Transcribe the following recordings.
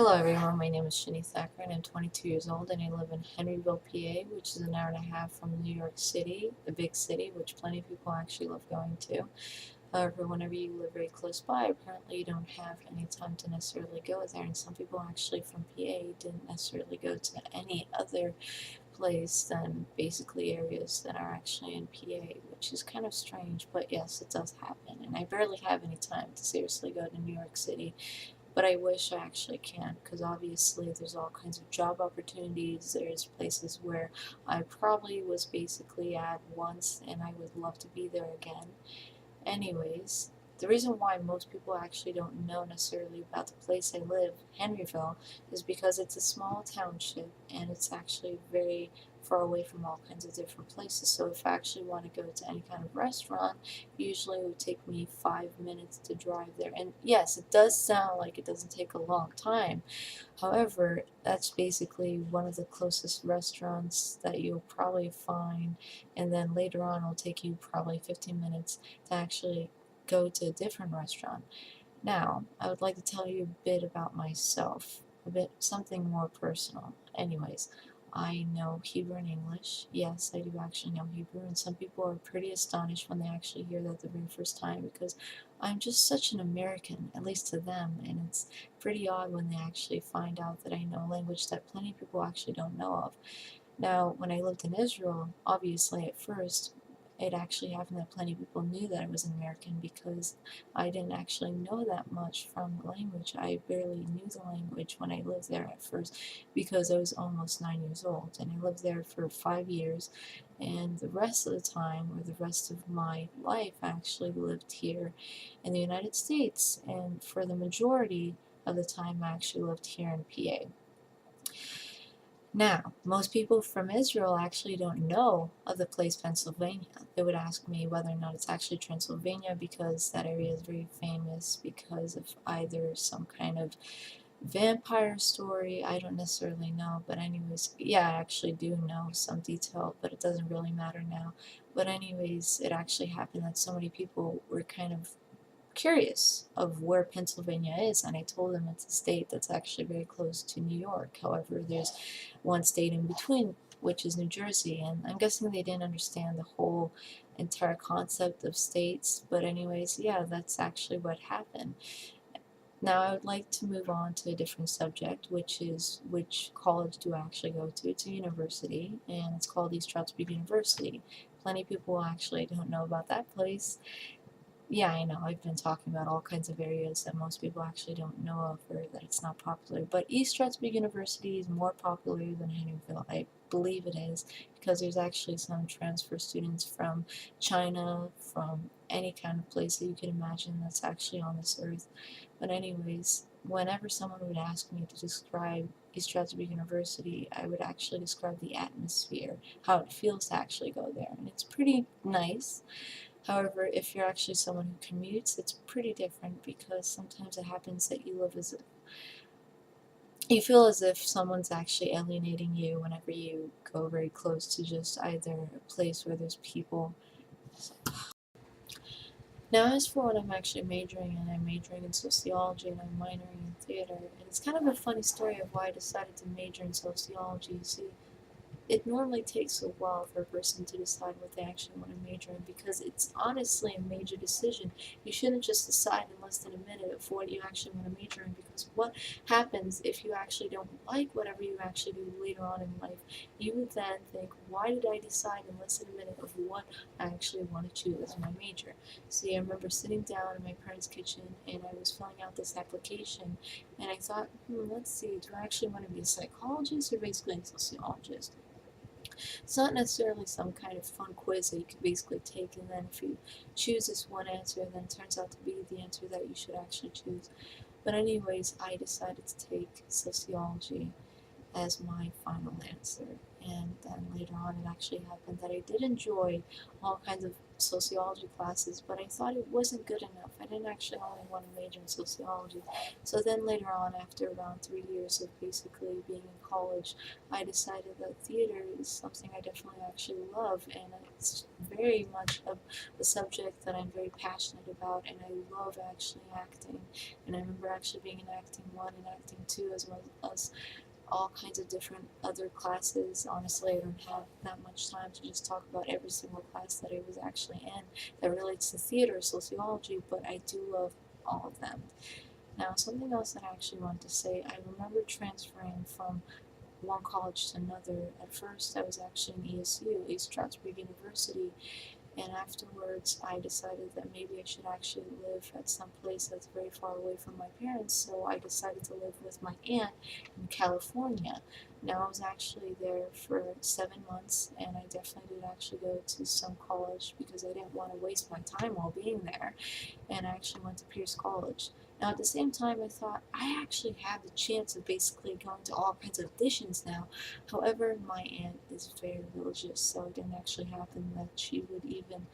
Hello everyone, my name is Shannie and I'm 22 years old and I live in Henryville, PA, which is an hour and a half from New York City, the big city, which plenty of people actually love going to. However, whenever you live very close by, apparently you don't have any time to necessarily go there, and some people actually from PA didn't necessarily go to any other place than basically areas that are actually in PA, which is kind of strange, but yes, it does happen, and I barely have any time to seriously go to New York City. But I wish I actually can, because obviously there's all kinds of job opportunities. There's places where I probably was basically at once and I would love to be there again. Anyways, the reason why most people actually don't know necessarily about the place I live, Henryville, is because it's a small township and it's actually very far away from all kinds of different places. So if I actually want to go to any kind of restaurant, usually it would take me 5 minutes to drive there. And yes, it does sound like it doesn't take a long time. However, that's basically one of the closest restaurants that you'll probably find, and then later on it'll take you probably 15 minutes to actually go to a different restaurant. Now, I would like to tell you a bit about myself, a bit something more personal. Anyways, I know Hebrew and English. Yes, I do actually know Hebrew, and some people are pretty astonished when they actually hear that the very first time because I'm just such an American, at least to them, and it's pretty odd when they actually find out that I know a language that plenty of people actually don't know of. Now, when I lived in Israel, obviously at first, it actually happened that plenty of people knew that I was an American because I didn't actually know that much from the language. I barely knew the language when I lived there at first because I was almost 9 years old and I lived there for 5 years. And the rest of the time, or the rest of my life, I actually lived here in the United States. And for the majority of the time, I actually lived here in PA. Now, most people from Israel actually don't know of the place Pennsylvania. They would ask me whether or not it's actually Transylvania because that area is very famous because of either some kind of vampire story. I don't necessarily know, but anyways, yeah, I actually do know some detail, but it doesn't really matter now. But anyways, it actually happened that so many people were kind of curious of where Pennsylvania is, and I told them it's a state that's actually very close to New York. However, there's one state in between, which is New Jersey, and I'm guessing they didn't understand the whole entire concept of states. But anyways, yeah, that's actually what happened. Now I would like to move on to a different subject, which is which college do I actually go to? It's a university, and it's called East Stroudsburg University. Plenty of people actually don't know about that place. Yeah, I know. I've been talking about all kinds of areas that most people actually don't know of or that it's not popular. But East Stroudsburg University is more popular than Henryville. I believe it is because there's actually some transfer students from China, from any kind of place that you can imagine that's actually on this earth. But anyways, whenever someone would ask me to describe East Stroudsburg University, I would actually describe the atmosphere, how it feels to actually go there. And it's pretty nice. However, if you're actually someone who commutes, it's pretty different because sometimes it happens that you live as if you feel as if someone's actually alienating you whenever you go very close to just either a place where there's people. Now, as for what I'm actually majoring in, I'm majoring in sociology and I'm minoring in theater. And it's kind of a funny story of why I decided to major in sociology. You see, it normally takes a while for a person to decide what they actually want to major in because it's honestly a major decision. You shouldn't just decide in less than a minute of what you actually want to major in because what happens if you actually don't like whatever you actually do later on in life? You would then think, why did I decide in less than a minute of what I actually want to choose as my major? See, I remember sitting down in my parents' kitchen and I was filling out this application and I thought, let's see, do I actually want to be a psychologist or basically a sociologist? It's not necessarily some kind of fun quiz that you can basically take, and then if you choose this one answer, then it turns out to be the answer that you should actually choose. But anyways, I decided to take sociology as my final answer. And then later on, it actually happened that I did enjoy all kinds of sociology classes, but I thought it wasn't good enough. I didn't actually only want to major in sociology. So then later on, after around 3 years of basically being in college, I decided that theater is something I definitely actually love, and it's very much a subject that I'm very passionate about, and I love actually acting. And I remember actually being in acting 1 and acting 2, as well as all kinds of different other classes. Honestly, I don't have that much time to just talk about every single class that I was actually in that relates to theater or sociology, but I do love all of them. Now, something else that I actually want to say, I remember transferring from one college to another. At first, I was actually in ESU, East Stroudsburg University, and afterwards I decided that maybe I should actually live at some place that's very far away from my parents, so I decided to live with my aunt in California. Now, I was actually there for 7 months, and I definitely did actually go to some college because I didn't want to waste my time while being there, and I actually went to Pierce College. Now, at the same time, I thought I actually have the chance of basically going to all kinds of auditions now. However, my aunt is very religious, so it didn't actually happen that she would even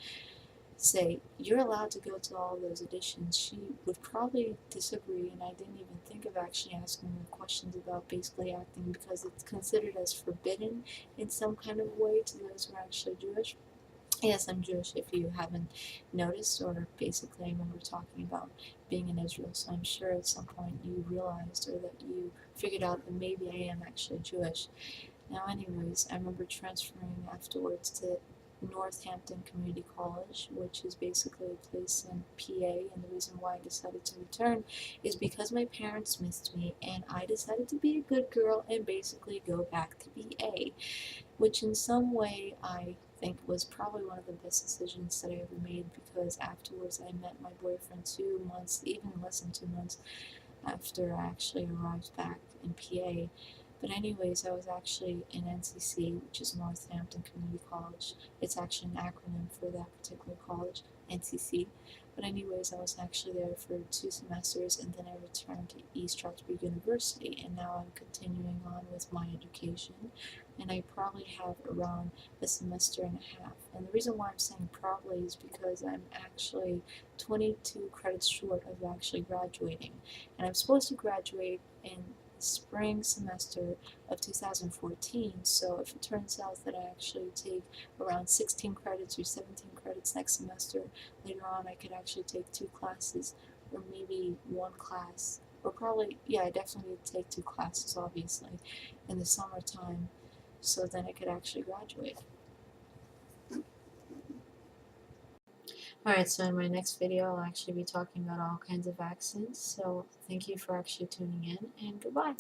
say, "You're allowed to go to all those auditions." She would probably disagree, and I didn't even think of actually asking her questions about basically acting because it's considered as forbidden in some kind of way to those who are actually Jewish. Yes, I'm Jewish if you haven't noticed, or basically I remember talking about being in Israel, so I'm sure at some point you realized or that you figured out that maybe I am actually Jewish. Now, anyways, I remember transferring afterwards to Northampton Community College, which is basically a place in PA, and the reason why I decided to return is because my parents missed me, and I decided to be a good girl and basically go back to BA, which in some way I think was probably one of the best decisions that I ever made, because afterwards I met my boyfriend 2 months, even less than 2 months, after I actually arrived back in PA. But anyways, I was actually in NCC, which is Northampton Community College. It's actually an acronym for that particular college, NCC. But anyways, I was actually there for 2 semesters, and then I returned to East Stroudsburg University, and now I'm continuing on with my education, and I probably have around a semester and a half. And the reason why I'm saying probably is because I'm actually 22 credits short of actually graduating, and I'm supposed to graduate in the spring semester of 2014. So if it turns out that I actually take around 16 credits or 17 credits next semester, later on I could actually take 2 classes, or maybe 1 class, or probably, yeah, I definitely need to take 2 classes, obviously, in the summertime, so then I could actually graduate. Alright, so in my next video, I'll actually be talking about all kinds of accents, so thank you for actually tuning in, and goodbye.